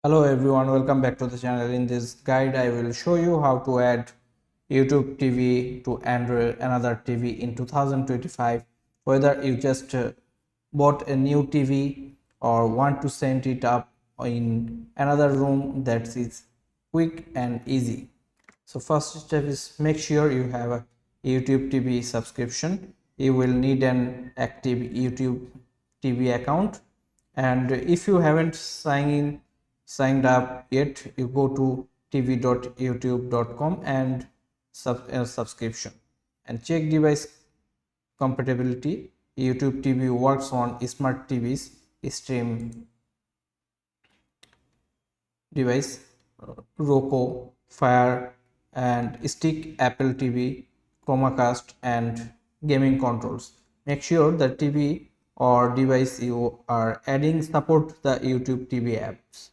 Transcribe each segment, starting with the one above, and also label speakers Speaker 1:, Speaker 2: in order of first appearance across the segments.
Speaker 1: Hello everyone, welcome back to the channel. In this guide I will show you how to add YouTube TV to Android another TV in 2025, whether you just bought a new TV or want to set it up in another room. That is quick and easy. So first step is make sure you have a YouTube TV subscription. You will need an active YouTube TV account, and if you haven't signed up yet, you go to tv.youtube.com and subscription and check device compatibility. YouTube TV works on smart TVs, stream device, Roku, Fire and Stick, Apple TV, Chromacast and gaming controls. Make sure the TV or device you are adding support the YouTube TV apps.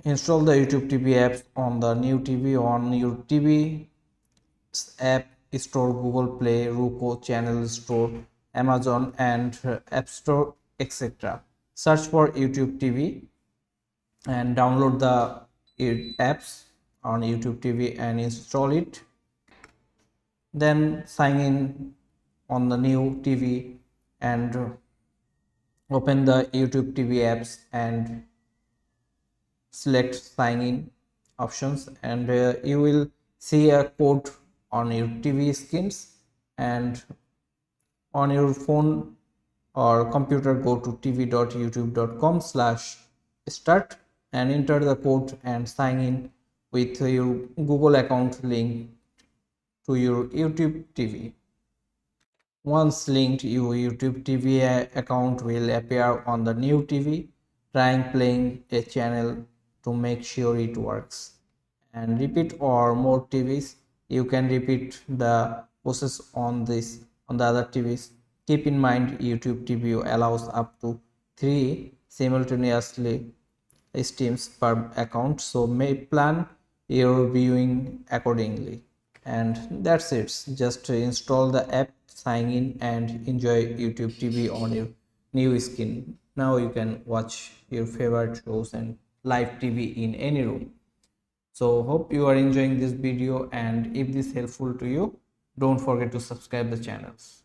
Speaker 1: Install the YouTube TV apps on the new TV. On your TV app store, Google Play, Roku, Channel Store, Amazon and App Store, etc. Search for YouTube TV and download the apps on YouTube TV and install it. Then sign in on the new TV and open the YouTube TV apps and select sign in options, and you will see a code on your TV screens, and on your phone or computer go to tv.youtube.com/start and enter the code and sign in with your Google account linked to your YouTube TV. Once linked, your YouTube TV account will appear on the new TV. Trying playing a channel to make sure it works and repeat or more TVs. You can repeat the process on the other TVs. Keep in mind YouTube TV allows up to 3 simultaneously streams per account, so may plan your viewing accordingly. And that's it. Just install the app, sign in and enjoy YouTube TV on your new skin. Now you can watch your favorite shows and live TV in any room. So hope you are enjoying this video, and if this helpful to you, don't forget to subscribe the channels.